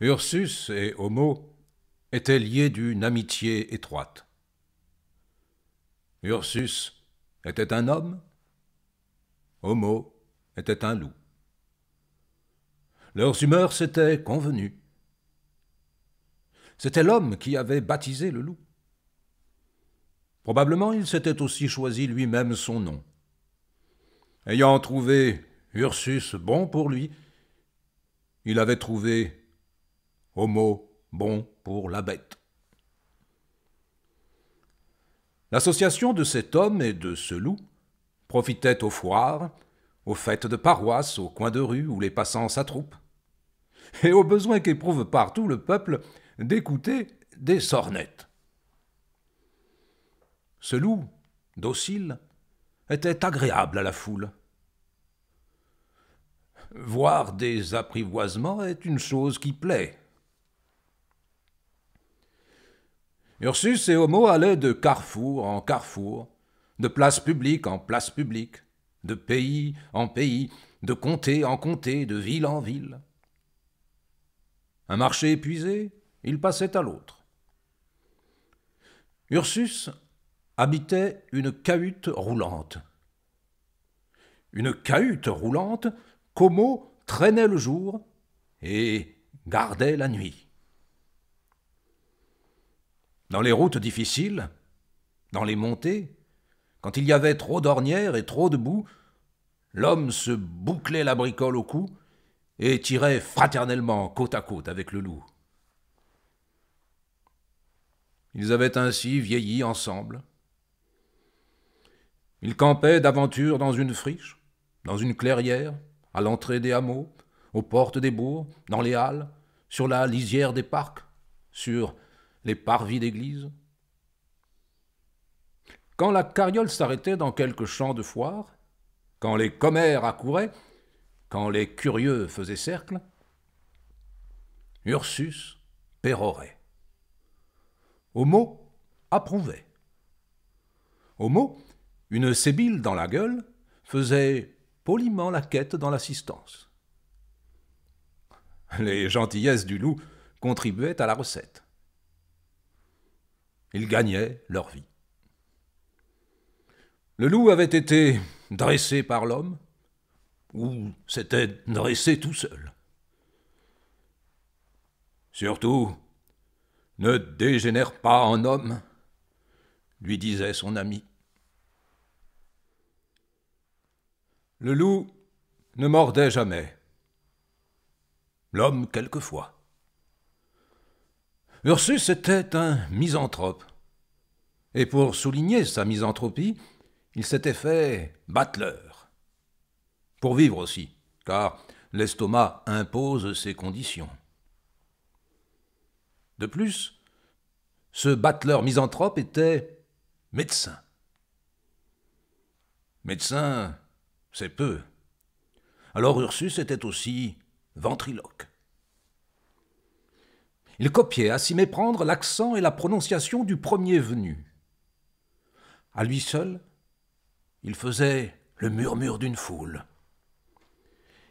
Ursus et Homo étaient liés d'une amitié étroite. Ursus était un homme, Homo était un loup. Leurs humeurs s'étaient convenues. C'était l'homme qui avait baptisé le loup. Probablement il s'était aussi choisi lui-même son nom. Ayant trouvé Ursus bon pour lui, il avait trouvé Homo bon pour la bête. L'association de cet homme et de ce loup profitait aux foires, aux fêtes de paroisse, aux coins de rue où les passants s'attroupent, et au besoin qu'éprouve partout le peuple d'écouter des sornettes. Ce loup, docile, était agréable à la foule. Voir des apprivoisements est une chose qui plaît. Ursus et Homo allaient de carrefour en carrefour, de place publique en place publique, de pays en pays, de comté en comté, de ville en ville. Un marché épuisé, ils passaient à l'autre. Ursus habitait une cahute roulante. Une cahute roulante qu'Homo traînait le jour et gardait la nuit. Dans les routes difficiles, dans les montées, quand il y avait trop d'ornières et trop de boue, l'homme se bouclait la bricole au cou et tirait fraternellement côte à côte avec le loup. Ils avaient ainsi vieilli ensemble. Ils campaient d'aventure dans une friche, dans une clairière, à l'entrée des hameaux, aux portes des bourgs, dans les halles, sur la lisière des parcs, sur les parvis d'église. Quand la carriole s'arrêtait dans quelque champ de foire, quand les commères accouraient, quand les curieux faisaient cercle, Ursus pérorait. Homo approuvait. Homo, une sébile dans la gueule, faisait poliment la quête dans l'assistance. Les gentillesses du loup contribuaient à la recette. Ils gagnaient leur vie. Le loup avait été dressé par l'homme, ou s'était dressé tout seul. Surtout, ne dégénère pas en homme, lui disait son ami. Le loup ne mordait jamais, l'homme quelquefois. Ursus était un misanthrope, et pour souligner sa misanthropie, il s'était fait battleur. Pour vivre aussi, car l'estomac impose ses conditions. De plus, ce battleur misanthrope était médecin. Médecin, c'est peu. Alors Ursus était aussi ventriloque. Il copiait à s'y méprendre l'accent et la prononciation du premier venu. À lui seul, il faisait le murmure d'une foule.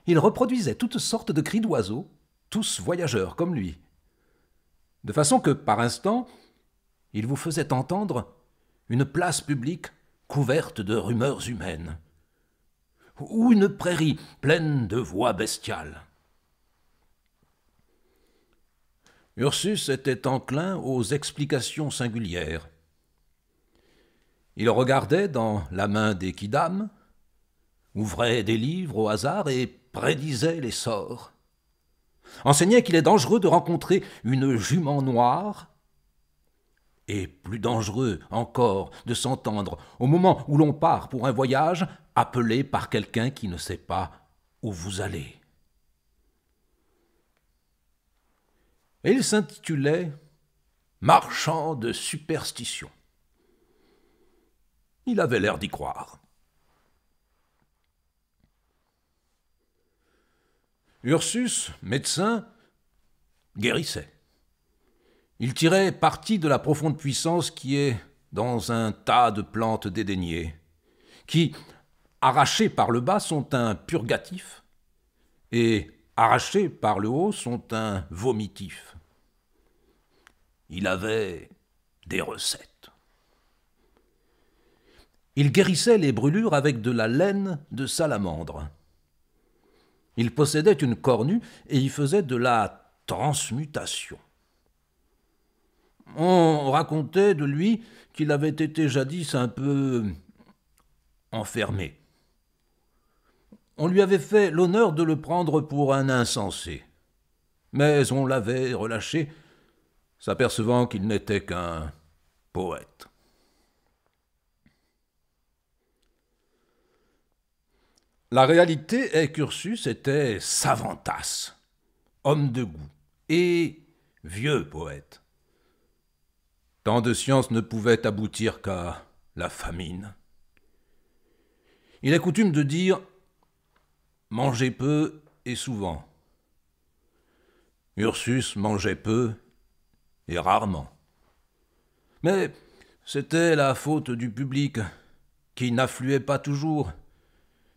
Il reproduisait toutes sortes de cris d'oiseaux, tous voyageurs comme lui, de façon que, par instant, il vous faisait entendre une place publique couverte de rumeurs humaines, ou une prairie pleine de voix bestiales. Ursus était enclin aux explications singulières. Il regardait dans la main des quidams, ouvrait des livres au hasard et prédisait les sorts. Enseignait qu'il est dangereux de rencontrer une jument noire, et plus dangereux encore de s'entendre, au moment où l'on part pour un voyage, appelé par quelqu'un qui ne sait pas où vous allez. Et il s'intitulait « Marchand de superstition ». Il avait l'air d'y croire. Ursus, médecin, guérissait. Il tirait parti de la profonde puissance qui est dans un tas de plantes dédaignées, qui, arrachées par le bas, sont un purgatif, et arrachés par le haut, sont un vomitif. Il avait des recettes. Il guérissait les brûlures avec de la laine de salamandre. Il possédait une cornue et y faisait de la transmutation. On racontait de lui qu'il avait été jadis un peu enfermé. On lui avait fait l'honneur de le prendre pour un insensé, mais on l'avait relâché, s'apercevant qu'il n'était qu'un poète. La réalité est qu'Ursus était savantasse, homme de goût et vieux poète. Tant de science ne pouvait aboutir qu'à la famine. Il est coutume de dire « mangez peu et souvent ». Ursus mangeait peu et rarement. Mais c'était la faute du public, qui n'affluait pas toujours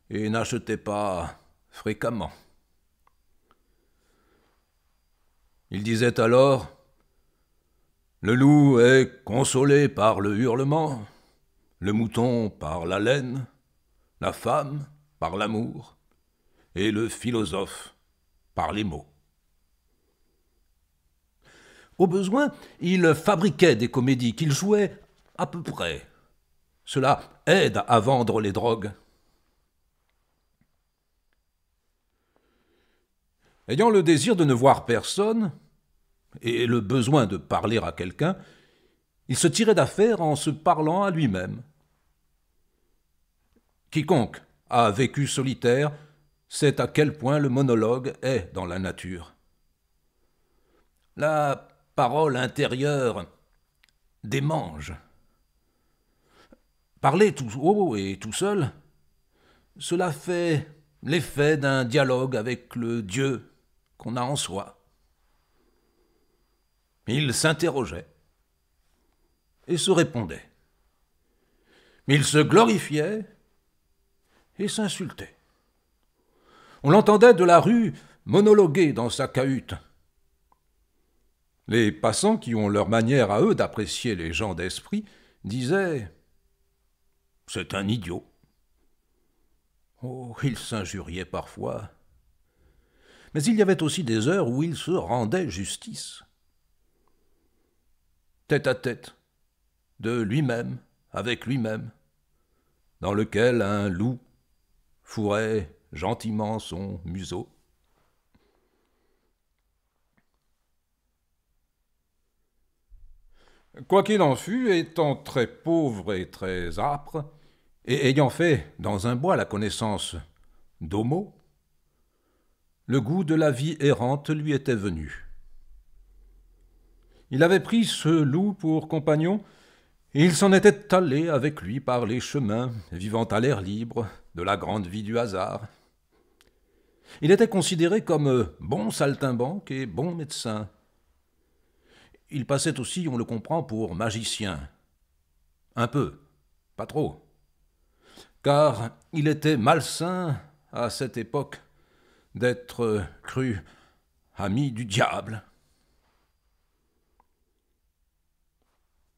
et n'achetait pas fréquemment. Il disait alors « Le loup est consolé par le hurlement, le mouton par la laine, la femme par l'amour, et le philosophe par les mots. » Au besoin, il fabriquait des comédies qu'il jouait à peu près. Cela aide à vendre les drogues. Ayant le désir de ne voir personne et le besoin de parler à quelqu'un, il se tirait d'affaire en se parlant à lui-même. Quiconque a vécu solitaire sait à quel point le monologue est dans la nature. La parole intérieure démange. Parler tout haut et tout seul, cela fait l'effet d'un dialogue avec le Dieu qu'on a en soi. Il s'interrogeait et se répondait. Il se glorifiait et s'insultait. On l'entendait de la rue monologuer dans sa cahute. Les passants, qui ont leur manière à eux d'apprécier les gens d'esprit, disaient « c'est un idiot ». Oh, il s'injuriait parfois. Mais il y avait aussi des heures où il se rendait justice. Tête à tête, de lui-même, avec lui-même, dans lequel un loup fourrait gentiment son museau. Quoi qu'il en fût, étant très pauvre et très âpre, et ayant fait dans un bois la connaissance d'Homo, le goût de la vie errante lui était venu. Il avait pris ce loup pour compagnon, et il s'en était allé avec lui par les chemins, vivant à l'air libre de la grande vie du hasard. Il était considéré comme bon saltimbanque et bon médecin. Il passait aussi, on le comprend, pour magicien. Un peu, pas trop. Car il était malsain, à cette époque, d'être cru ami du diable.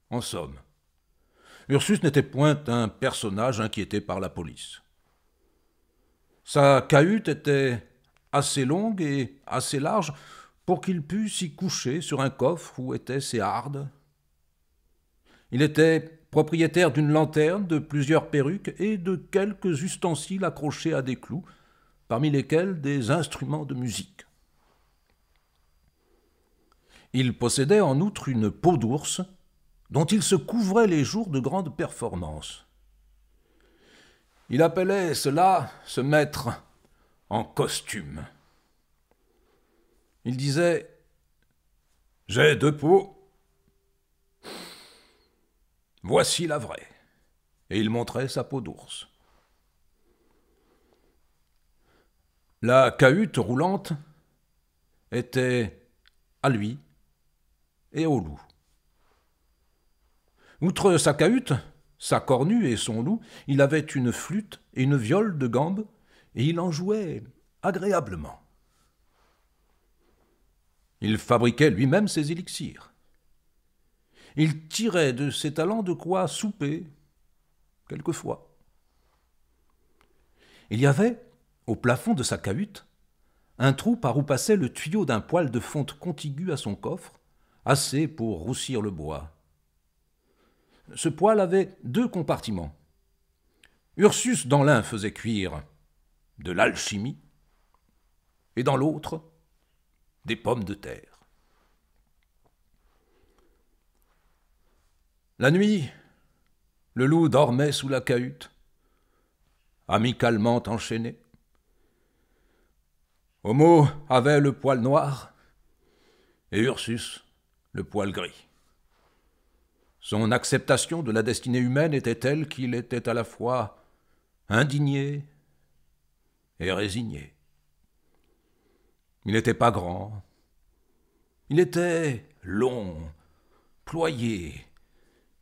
En somme, Ursus n'était point un personnage inquiété par la police. Sa cahute était assez longue et assez large pour qu'il pût s'y coucher sur un coffre où étaient ses hardes. Il était propriétaire d'une lanterne, de plusieurs perruques et de quelques ustensiles accrochés à des clous, parmi lesquels des instruments de musique. Il possédait en outre une peau d'ours, dont il se couvrait les jours de grandes performances. Il appelait cela se mettre en costume. Il disait « J'ai deux peaux, voici la vraie », et il montrait sa peau d'ours. La cahute roulante était à lui et au loup. Outre sa cahute, sa cornue et son loup, il avait une flûte et une viole de gambe, et il en jouait agréablement. Il fabriquait lui-même ses élixirs. Il tirait de ses talents de quoi souper, quelquefois. Il y avait, au plafond de sa cahute, un trou par où passait le tuyau d'un poêle de fonte contigu à son coffre, assez pour roussir le bois. Ce poêle avait 2 compartiments. Ursus dans l'un faisait cuire de l'alchimie et dans l'autre des pommes de terre. La nuit, le loup dormait sous la cahute, amicalement enchaîné. Homo avait le poil noir et Ursus le poil gris. Son acceptation de la destinée humaine était telle qu'il était à la fois indigné et résigné. Il n'était pas grand, il était long, ployé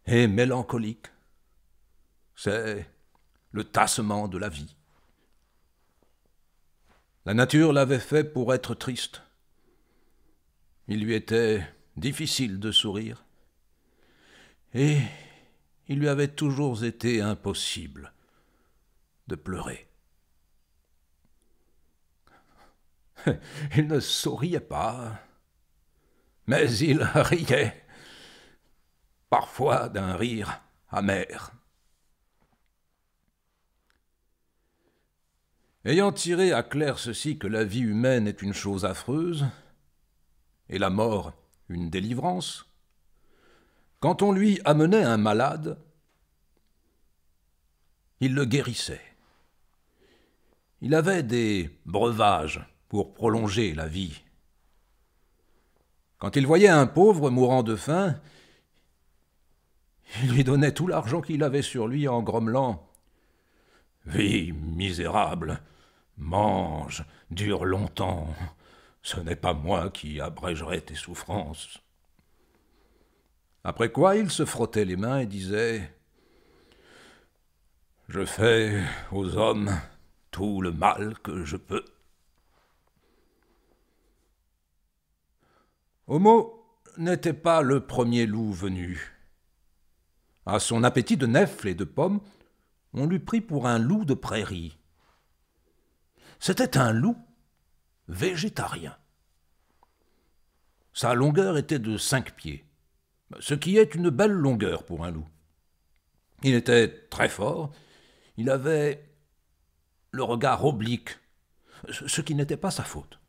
et mélancolique. C'est le tassement de la vie. La nature l'avait fait pour être triste. Il lui était difficile de sourire. Et il lui avait toujours été impossible de pleurer. Il ne souriait pas, mais il riait, parfois d'un rire amer. Ayant tiré à clair ceci que la vie humaine est une chose affreuse, et la mort une délivrance, quand on lui amenait un malade, il le guérissait. Il avait des breuvages pour prolonger la vie. Quand il voyait un pauvre mourant de faim, il lui donnait tout l'argent qu'il avait sur lui en grommelant « Vie misérable, mange, dure longtemps, ce n'est pas moi qui abrégerai tes souffrances. » Après quoi il se frottait les mains et disait « Je fais aux hommes tout le mal que je peux. » Homo n'était pas le premier loup venu. À son appétit de nèfles et de pommes, on l'eût pris pour un loup de prairie. C'était un loup végétarien. Sa longueur était de 5 pieds, ce qui est une belle longueur pour un loup. Il était très fort, il avait le regard oblique, ce qui n'était pas sa faute.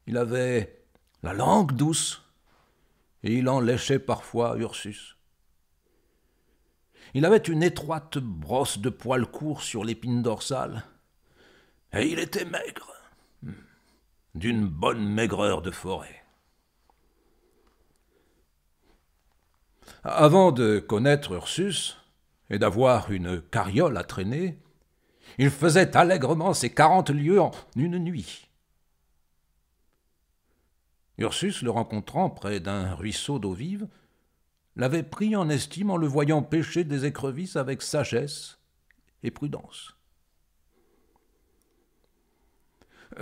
Il avait la langue douce, et il en léchait parfois Ursus. Il avait une étroite brosse de poils courts sur l'épine dorsale, et il était maigre, d'une bonne maigreur de forêt. Avant de connaître Ursus et d'avoir une carriole à traîner, il faisait allègrement ses 40 lieues en une nuit. Ursus, le rencontrant près d'un ruisseau d'eau vive, l'avait pris en estime en le voyant pêcher des écrevisses avec sagesse et prudence.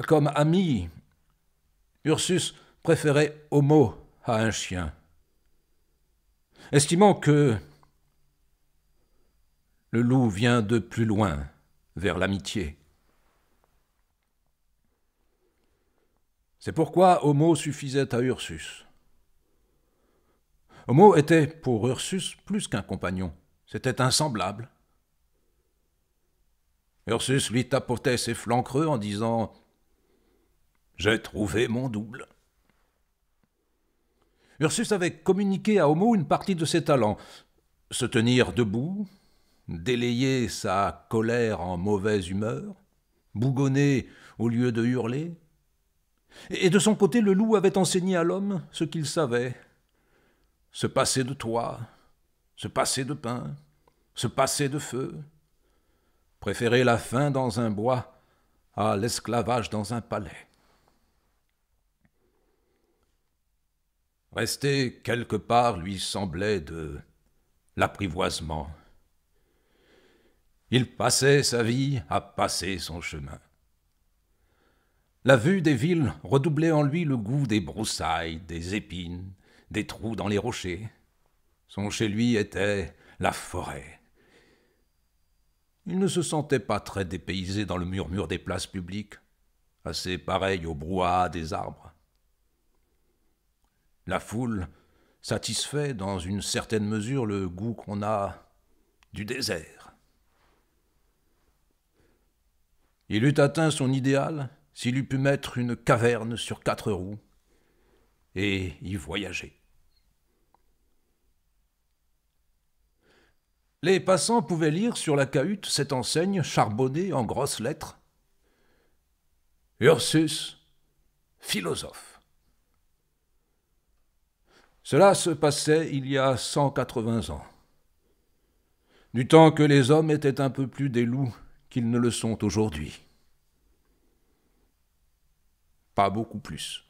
Comme ami, Ursus préférait Homo à un chien, estimant que le loup vient de plus loin vers l'amitié. C'est pourquoi Homo suffisait à Ursus. Homo était pour Ursus plus qu'un compagnon, c'était un semblable. Ursus lui tapotait ses flancs creux en disant « J'ai trouvé mon double ». Ursus avait communiqué à Homo une partie de ses talents, se tenir debout, délayer sa colère en mauvaise humeur, bougonner au lieu de hurler. Et de son côté, le loup avait enseigné à l'homme ce qu'il savait, se passer de toit, se passer de pain, se passer de feu, préférer la faim dans un bois à l'esclavage dans un palais. Rester quelque part lui semblait de l'apprivoisement. Il passait sa vie à passer son chemin. La vue des villes redoublait en lui le goût des broussailles, des épines, des trous dans les rochers. Son chez lui était la forêt. Il ne se sentait pas très dépaysé dans le murmure des places publiques, assez pareil au brouhaha des arbres. La foule satisfait dans une certaine mesure le goût qu'on a du désert. Il eût atteint son idéal s'il eût pu mettre une caverne sur 4 roues et y voyager. Les passants pouvaient lire sur la cahute cette enseigne charbonnée en grosses lettres. Ursus, philosophe. Cela se passait il y a 180 ans, du temps que les hommes étaient un peu plus des loups qu'ils ne le sont aujourd'hui. Pas beaucoup plus.